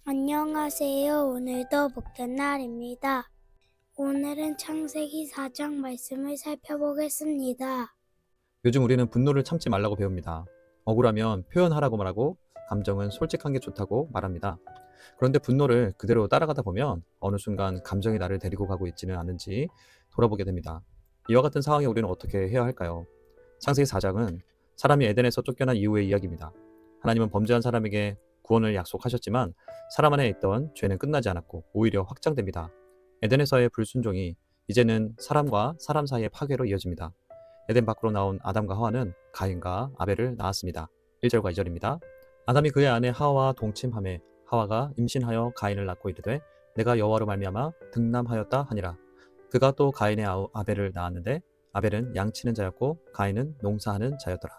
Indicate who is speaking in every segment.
Speaker 1: 안녕하세요. 오늘도 복된 날입니다. 오늘은 창세기 4장 말씀을 살펴보겠습니다.
Speaker 2: 요즘 우리는 분노를 참지 말라고 배웁니다. 억울하면 표현하라고 말하고 감정은 솔직한 게 좋다고 말합니다. 그런데 분노를 그대로 따라가다 보면 어느 순간 감정이 나를 데리고 가고 있지는 않은지 돌아보게 됩니다. 이와 같은 상황에 우리는 어떻게 해야 할까요? 창세기 4장은 사람이 에덴에서 쫓겨난 이후의 이야기입니다. 하나님은 범죄한 사람에게 구원을 약속하셨지만 사람 안에 있던 죄는 끝나지 않았고 오히려 확장됩니다. 에덴에서의 불순종이 이제는 사람과 사람 사이의 파괴로 이어집니다. 에덴 밖으로 나온 아담과 하와는 가인과 아벨을 낳았습니다. 1절과 2절입니다. 아담이 그의 아내 하와와 동침하매 하와가 임신하여 가인을 낳고 이르되 내가 여호와로 말미암아 등남하였다 하니라. 그가 또 가인의 아우 아벨을 낳았는데 아벨은 양치는 자였고 가인은 농사하는 자였더라.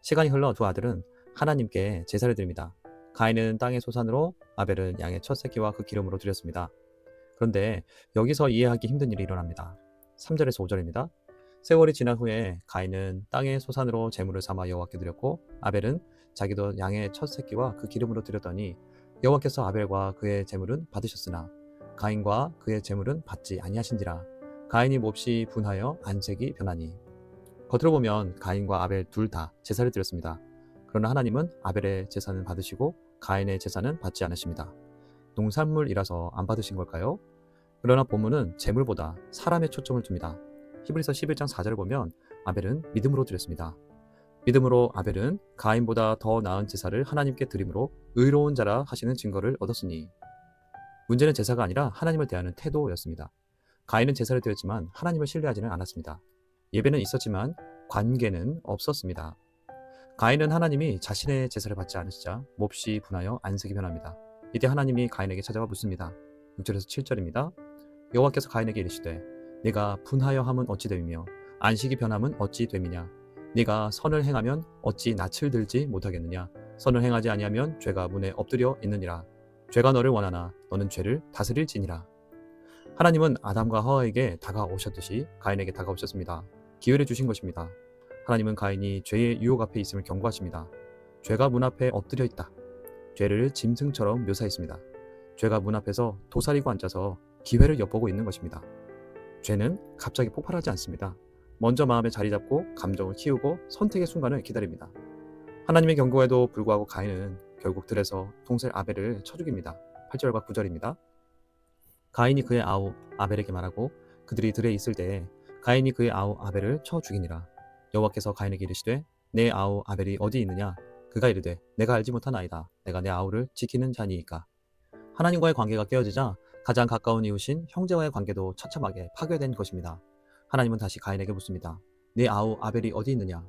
Speaker 2: 시간이 흘러 두 아들은 하나님께 제사를 드립니다. 가인은 땅의 소산으로, 아벨은 양의 첫 새끼와 그 기름으로 드렸습니다. 그런데 여기서 이해하기 힘든 일이 일어납니다. 3절에서 5절입니다. 세월이 지난 후에 가인은 땅의 소산으로 제물을 삼아 여호와께 드렸고 아벨은 자기도 양의 첫 새끼와 그 기름으로 드렸더니 여호와께서 아벨과 그의 제물은 받으셨으나 가인과 그의 제물은 받지 아니하신지라. 가인이 몹시 분하여 안색이 변하니. 겉으로 보면 가인과 아벨 둘 다 제사를 드렸습니다. 그러나 하나님은 아벨의 제사는 받으시고 가인의 제사는 받지 않으십니다. 농산물이라서 안 받으신 걸까요? 그러나 본문은 제물보다 사람에 초점을 둡니다. 히브리서 11장 4절을 보면 아벨은 믿음으로 드렸습니다. 믿음으로 아벨은 가인보다 더 나은 제사를 하나님께 드림으로 의로운 자라 하시는 증거를 얻었으니. 문제는 제사가 아니라 하나님을 대하는 태도였습니다. 가인은 제사를 드렸지만 하나님을 신뢰하지는 않았습니다. 예배는 있었지만 관계는 없었습니다. 가인은 하나님이 자신의 제사를 받지 않으시자 몹시 분하여 안색이 변합니다. 이때 하나님이 가인에게 찾아와 묻습니다. 6절에서 7절입니다. 여호와께서 가인에게 이르시되 네가 분하여 함은 어찌 됨이며 안식이 변함은 어찌 됨이냐. 네가 선을 행하면 어찌 낯을 들지 못하겠느냐. 선을 행하지 아니하면 죄가 문에 엎드려 있느니라. 죄가 너를 원하나 너는 죄를 다스릴지니라. 하나님은 아담과 하와에게 다가오셨듯이 가인에게 다가오셨습니다. 기회를 주신 것입니다. 하나님은 가인이 죄의 유혹 앞에 있음을 경고하십니다. 죄가 문 앞에 엎드려 있다. 죄를 짐승처럼 묘사했습니다. 죄가 문 앞에서 도사리고 앉아서 기회를 엿보고 있는 것입니다. 죄는 갑자기 폭발하지 않습니다. 먼저 마음에 자리 잡고 감정을 키우고 선택의 순간을 기다립니다. 하나님의 경고에도 불구하고 가인은 결국 들에서 동생 아벨을 쳐 죽입니다. 8절과 9절입니다. 가인이 그의 아우 아벨에게 말하고 그들이 들에 있을 때에 가인이 그의 아우 아벨을 쳐 죽이니라. 여호와께서 가인에게 이르시되 내 아우 아벨이 어디 있느냐. 그가 이르되 내가 알지 못하나이다. 내가 내 아우를 지키는 자니이까. 하나님과의 관계가 깨어지자 가장 가까운 이웃인 형제와의 관계도 처참하게 파괴된 것입니다. 하나님은 다시 가인에게 묻습니다. 내 아우 아벨이 어디 있느냐.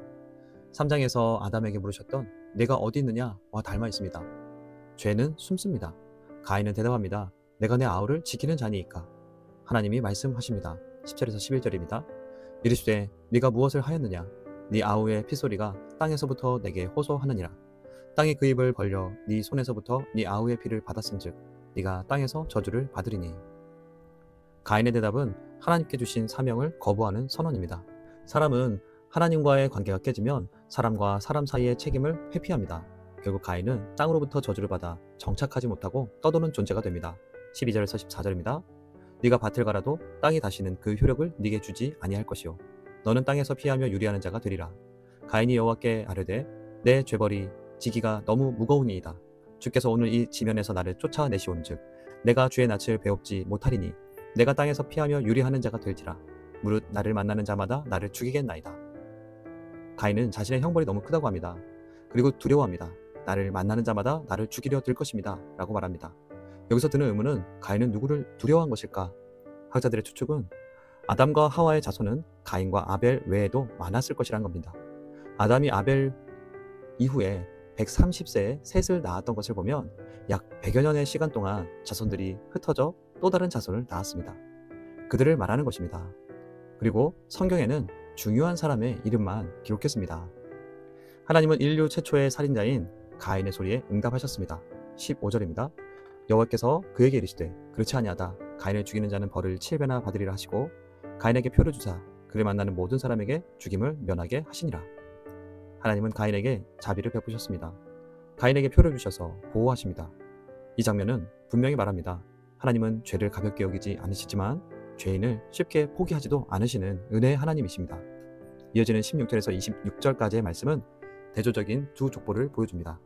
Speaker 2: 3장에서 아담에게 물으셨던 내가 어디 있느냐와 닮아 있습니다. 죄는 숨습니다. 가인은 대답합니다. 내가 내 아우를 지키는 자니이까. 하나님이 말씀하십니다. 10절에서 11절입니다. 이르시되 네가 무엇을 하였느냐. 네 아우의 피소리가 땅에서부터 내게 호소하느니라. 땅이 그 입을 벌려 네 손에서부터 네 아우의 피를 받았은즉 네가 땅에서 저주를 받으리니. 가인의 대답은 하나님께 주신 사명을 거부하는 선언입니다. 사람은 하나님과의 관계가 깨지면 사람과 사람 사이의 책임을 회피합니다. 결국 가인은 땅으로부터 저주를 받아 정착하지 못하고 떠도는 존재가 됩니다. 12절에서 14절입니다. 네가 밭을 갈아도 땅이 다시는 그 효력을 네게 주지 아니할 것이요 너는 땅에서 피하며 유리하는 자가 되리라. 가인이 여호와께 아뢰되 내 죄벌이 지기가 너무 무거우니이다. 주께서 오늘 이 지면에서 나를 쫓아내시온즉 내가 주의 낯을 배웁지 못하리니 내가 땅에서 피하며 유리하는 자가 될지라. 무릇 나를 만나는 자마다 나를 죽이겠나이다. 가인은 자신의 형벌이 너무 크다고 합니다. 그리고 두려워합니다. 나를 만나는 자마다 나를 죽이려 들 것입니다 라고 말합니다. 여기서 드는 의문은 가인은 누구를 두려워한 것일까? 학자들의 추측은 아담과 하와의 자손은 가인과 아벨 외에도 많았을 것이란 겁니다. 아담이 아벨 이후에 130세에 셋을 낳았던 것을 보면 약 100여 년의 시간 동안 자손들이 흩어져 또 다른 자손을 낳았습니다. 그들을 말하는 것입니다. 그리고 성경에는 중요한 사람의 이름만 기록했습니다. 하나님은 인류 최초의 살인자인 가인의 소리에 응답하셨습니다. 15절입니다. 여호와께서 그에게 이르시되 그렇지 아니하다. 가인을 죽이는 자는 벌을 7배나 받으리라 하시고 가인에게 표를 주사 그를 만나는 모든 사람에게 죽임을 면하게 하시니라. 하나님은 가인에게 자비를 베푸셨습니다. 가인에게 표를 주셔서 보호하십니다. 이 장면은 분명히 말합니다. 하나님은 죄를 가볍게 여기지 않으시지만 죄인을 쉽게 포기하지도 않으시는 은혜의 하나님이십니다. 이어지는 16절에서 26절까지의 말씀은 대조적인 두 족보를 보여줍니다.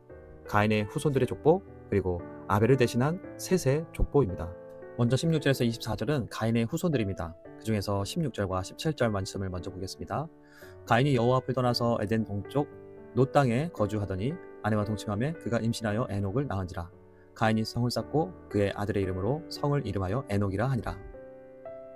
Speaker 2: 가인의 후손들의 족보, 그리고 아벨을 대신한 셋의 족보입니다. 먼저 16절에서 24절은 가인의 후손들입니다. 그 중에서 16절과 17절 말씀을 먼저 보겠습니다. 가인이 여호와 앞을 떠나서 에덴 동쪽 노 땅에 거주하더니 아내와 동침하며 그가 임신하여 에녹을 낳은지라. 가인이 성을 쌓고 그의 아들의 이름으로 성을 이름하여 에녹이라 하니라.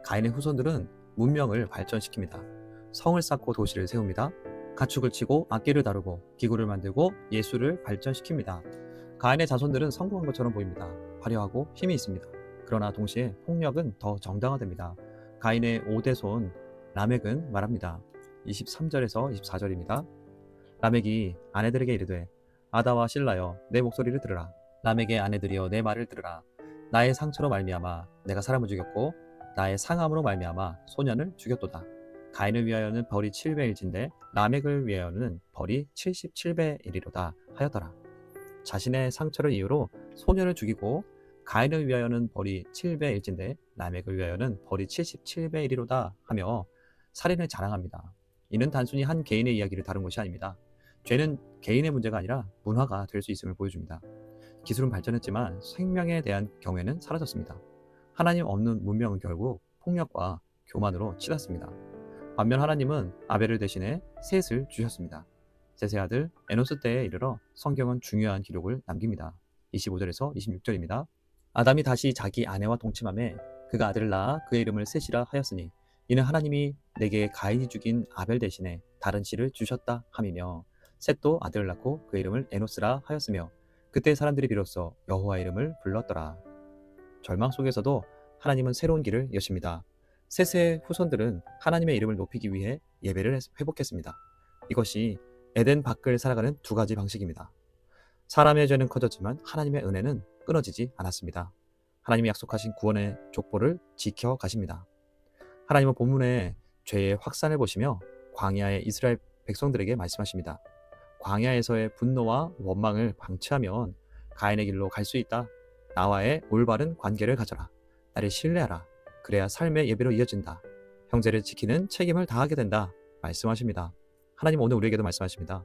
Speaker 2: 가인의 후손들은 문명을 발전시킵니다. 성을 쌓고 도시를 세웁니다. 가축을 치고 악기를 다루고 기구를 만들고 예술을 발전시킵니다. 가인의 자손들은 성공한 것처럼 보입니다. 화려하고 힘이 있습니다. 그러나 동시에 폭력은 더 정당화됩니다. 가인의 5대손 라멕은 말합니다. 23절에서 24절입니다. 라멕이 아내들에게 이르되 아다와 실라여 내 목소리를 들으라. 라멕의 아내들이여 내 말을 들으라. 나의 상처로 말미암아 내가 사람을 죽였고 나의 상함으로 말미암아 소년을 죽였도다. 가인을 위하여는 벌이 7배일진데 라멕을 위하여는 벌이 77배이리로다 하였더라. 자신의 상처를 이유로 소년을 죽이고 가인을 위하여는 벌이 7배일진데 라멕을 위하여는 벌이 77배이리로다 하며 살인을 자랑합니다. 이는 단순히 한 개인의 이야기를 다룬 것이 아닙니다. 죄는 개인의 문제가 아니라 문화가 될 수 있음을 보여줍니다. 기술은 발전했지만 생명에 대한 경외는 사라졌습니다. 하나님 없는 문명은 결국 폭력과 교만으로 치닫습니다. 반면 하나님은 아벨을 대신해 셋을 주셨습니다. 셋의 아들 에노스 때에 이르러 성경은 중요한 기록을 남깁니다. 25절에서 26절입니다. 아담이 다시 자기 아내와 동침하며 그가 아들을 낳아 그의 이름을 셋이라 하였으니 이는 하나님이 내게 가인이 죽인 아벨 대신에 다른 씨를 주셨다 함이며 셋도 아들을 낳고 그의 이름을 에노스라 하였으며 그때 사람들이 비로소 여호와 이름을 불렀더라. 절망 속에서도 하나님은 새로운 길을 여십니다. 셋의 후손들은 하나님의 이름을 높이기 위해 예배를 회복했습니다. 이것이 에덴 밖을 살아가는 두 가지 방식입니다. 사람의 죄는 커졌지만 하나님의 은혜는 끊어지지 않았습니다. 하나님이 약속하신 구원의 족보를 지켜가십니다. 하나님은 본문에 죄의 확산을 보시며 광야의 이스라엘 백성들에게 말씀하십니다. 광야에서의 분노와 원망을 방치하면 가인의 길로 갈 수 있다. 나와의 올바른 관계를 가져라. 나를 신뢰하라. 그래야 삶의 예배로 이어진다. 형제를 지키는 책임을 다하게 된다. 말씀하십니다. 하나님 오늘 우리에게도 말씀하십니다.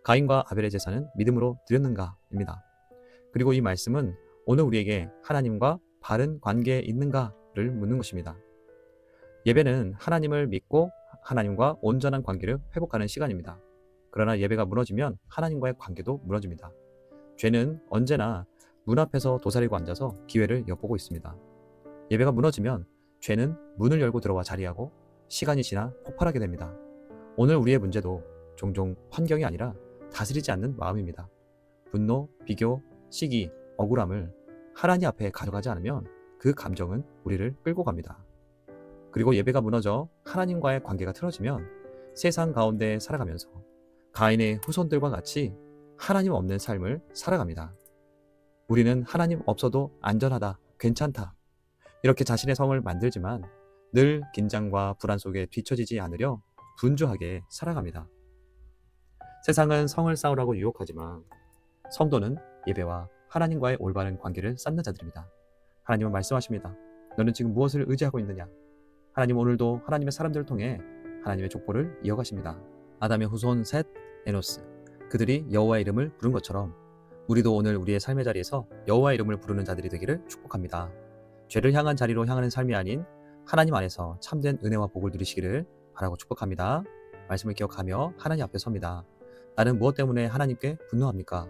Speaker 2: 가인과 아벨의 제사는 믿음으로 드렸는가? 입니다. 그리고 이 말씀은 오늘 우리에게 하나님과 바른 관계에 있는가를 묻는 것입니다. 예배는 하나님을 믿고 하나님과 온전한 관계를 회복하는 시간입니다. 그러나 예배가 무너지면 하나님과의 관계도 무너집니다. 죄는 언제나 문 앞에서 도사리고 앉아서 기회를 엿보고 있습니다. 예배가 무너지면 죄는 문을 열고 들어와 자리하고 시간이 지나 폭발하게 됩니다. 오늘 우리의 문제도 종종 환경이 아니라 다스리지 않는 마음입니다. 분노, 비교, 시기, 억울함을 하나님 앞에 가져가지 않으면 그 감정은 우리를 끌고 갑니다. 그리고 예배가 무너져 하나님과의 관계가 틀어지면 세상 가운데 살아가면서 가인의 후손들과 같이 하나님 없는 삶을 살아갑니다. 우리는 하나님 없어도 안전하다, 괜찮다. 이렇게 자신의 성을 만들지만 늘 긴장과 불안 속에 뒤처지지 않으려 분주하게 살아갑니다. 세상은 성을 쌓으라고 유혹하지만 성도는 예배와 하나님과의 올바른 관계를 쌓는 자들입니다. 하나님은 말씀하십니다. 너는 지금 무엇을 의지하고 있느냐? 하나님 오늘도 하나님의 사람들을 통해 하나님의 족보를 이어가십니다. 아담의 후손 셋, 에노스, 그들이 여호와의 이름을 부른 것처럼 우리도 오늘 우리의 삶의 자리에서 여호와의 이름을 부르는 자들이 되기를 축복합니다. 죄를 향한 자리로 향하는 삶이 아닌 하나님 안에서 참된 은혜와 복을 누리시기를 바라고 축복합니다. 말씀을 기억하며 하나님 앞에 섭니다. 나는 무엇 때문에 하나님께 분노합니까?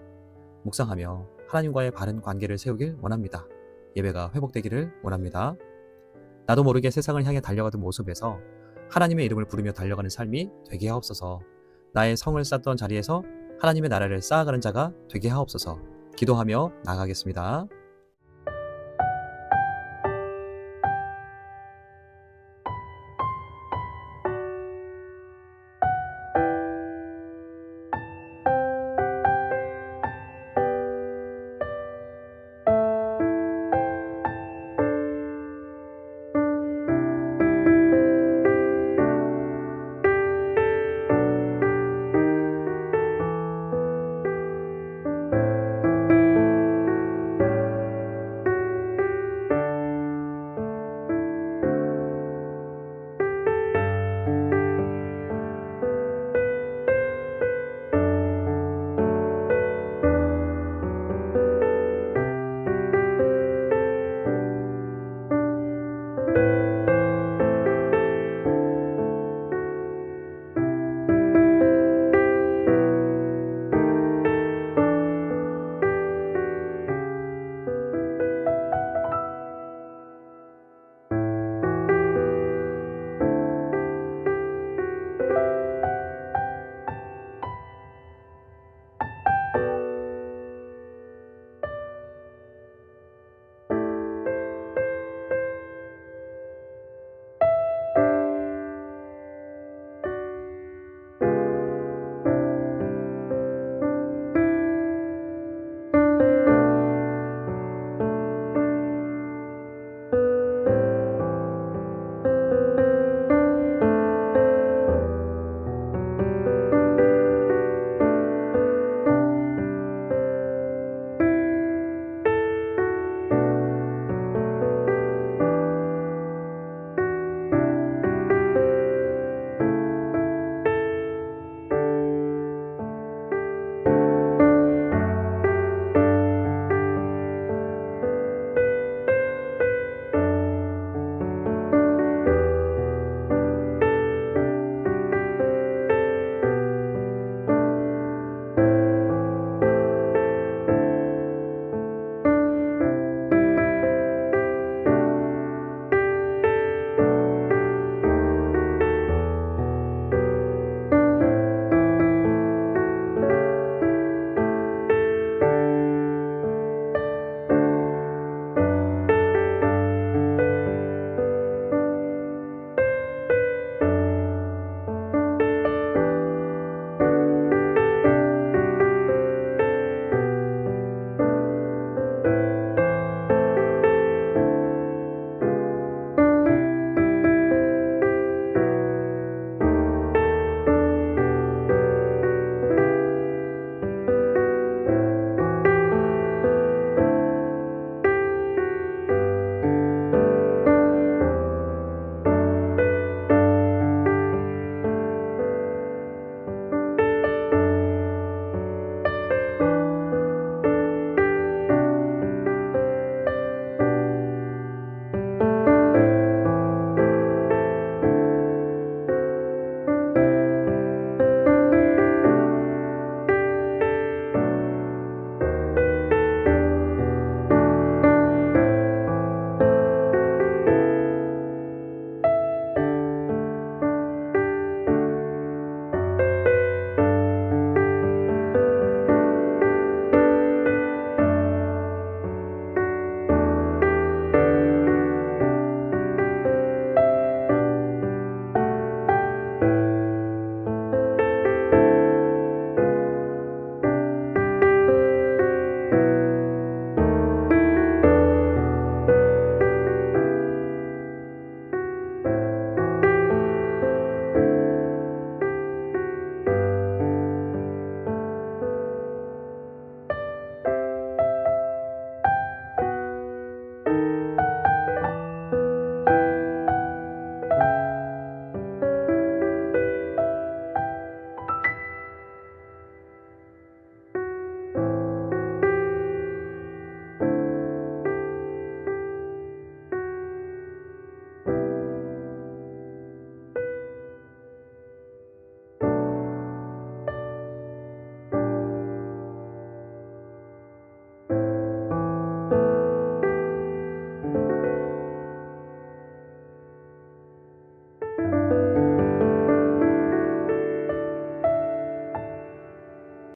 Speaker 2: 묵상하며 하나님과의 바른 관계를 세우길 원합니다. 예배가 회복되기를 원합니다. 나도 모르게 세상을 향해 달려가던 모습에서 하나님의 이름을 부르며 달려가는 삶이 되게 하옵소서. 나의 성을 쌓던 자리에서 하나님의 나라를 쌓아가는 자가 되게 하옵소서. 기도하며 나아가겠습니다.